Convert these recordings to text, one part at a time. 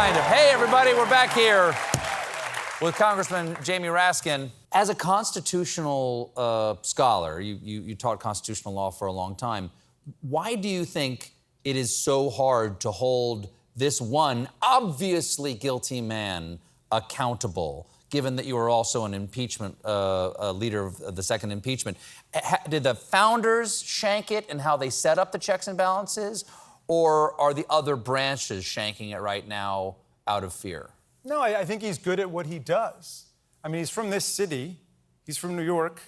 Kind of. Hey, everybody, we're back here with Congressman Jamie Raskin. As a constitutional scholar, you taught constitutional law for a long time. Why do you think it is so hard to hold this one obviously guilty man accountable, given that you were also an impeachment leader of the second impeachment? Did the founders shank it in how they set up the checks and balances, or are the other branches shanking it right now out of fear? No, I think he's good at what he does. I mean, he's from this city. He's from New York.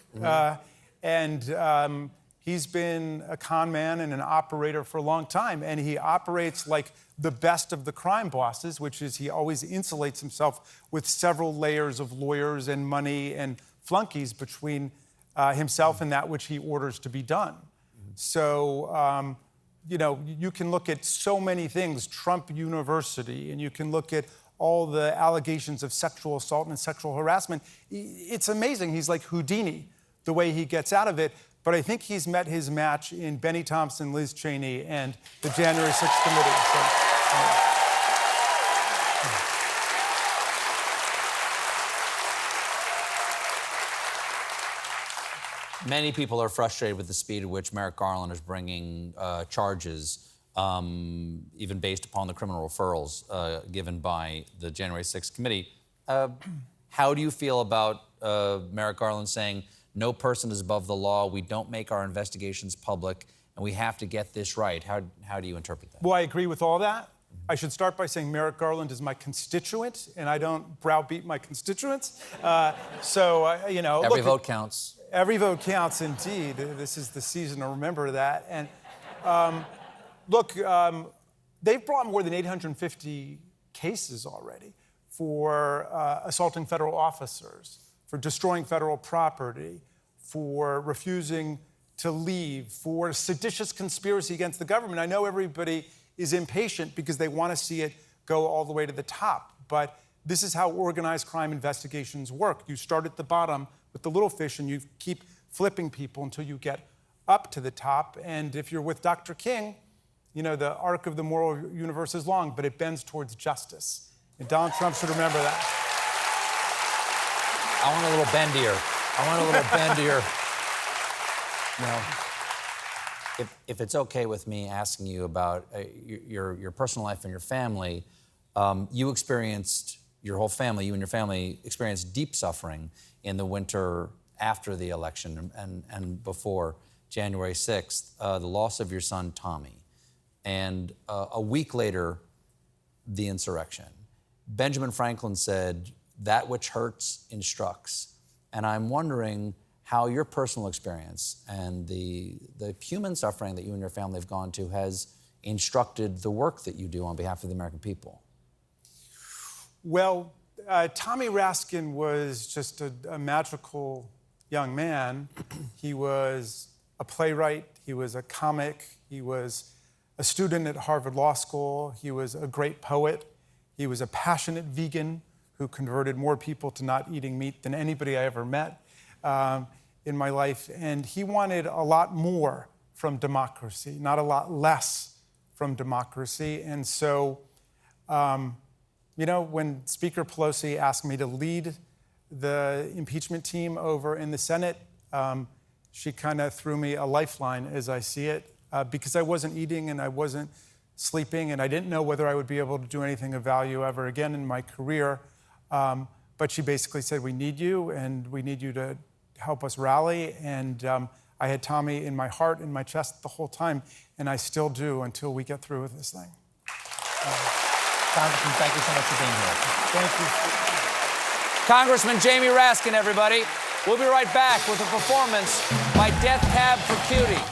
And he's been a con man and an operator for a long time. And he operates like the best of the crime bosses, which is he always insulates himself with several layers of lawyers and money and flunkies between himself and that which he orders to be done. So, you know, you can look at so many things, Trump University, and you can look at all the allegations of sexual assault and sexual harassment. It's amazing. He's like Houdini, the way he gets out of it. But I think he's met his match in Benny Thompson, Liz Cheney, and the January 6th committee. Many people are frustrated with the speed at which Merrick Garland is bringing charges, even based upon the criminal referrals given by the January 6th committee. How do you feel about Merrick Garland saying, no person is above the law, we don't make our investigations public, and we have to get this right? How do you interpret that? Well, I agree with all that. I should start by saying Merrick Garland is my constituent, and I don't browbeat my constituents. You know... Every vote counts. Every vote counts, indeed. This is the season to remember that. And they've brought more than 850 cases already for assaulting federal officers, for destroying federal property, for refusing to leave, for seditious conspiracy against the government. I know everybody is impatient because they want to see it go all the way to the top, but this is how organized crime investigations work. You start at the bottom with the little fish and you keep flipping people until you get up to the top. And if you're with Dr. King, you know, the arc of the moral universe is long, but it bends towards justice. And Donald Trump should remember that. I want a little bendier. You know, if it's okay with me asking you about your personal life and your family, you experienced, your whole family, you and your family experienced deep suffering in the winter after the election and before January 6th, the loss of your son, Tommy. And a week later, the insurrection. Benjamin Franklin said, that which hurts instructs. And I'm wondering how your personal experience and the human suffering that you and your family have gone to has instructed the work that you do on behalf of the American people. Well, Tommy Raskin was just a magical young man. He was a playwright, he was a comic, he was a student at Harvard Law School, he was a great poet, he was a passionate vegan who converted more people to not eating meat than anybody I ever met in my life. And he wanted a lot more from democracy, not a lot less from democracy. And so, you know, when Speaker Pelosi asked me to lead the impeachment team over in the Senate, she kind of threw me a lifeline, as I see it, because I wasn't eating and I wasn't sleeping, and I didn't know whether I would be able to do anything of value ever again in my career. But she basically said, we need you, and we need you to help us rally. And I had Tommy in my heart, in my chest the whole time, and I still do until we get through with this thing. Congressman, thank you so much for being here. Thank you. Congressman Jamie Raskin, everybody. We'll be right back with a performance by Death Cab for Cutie.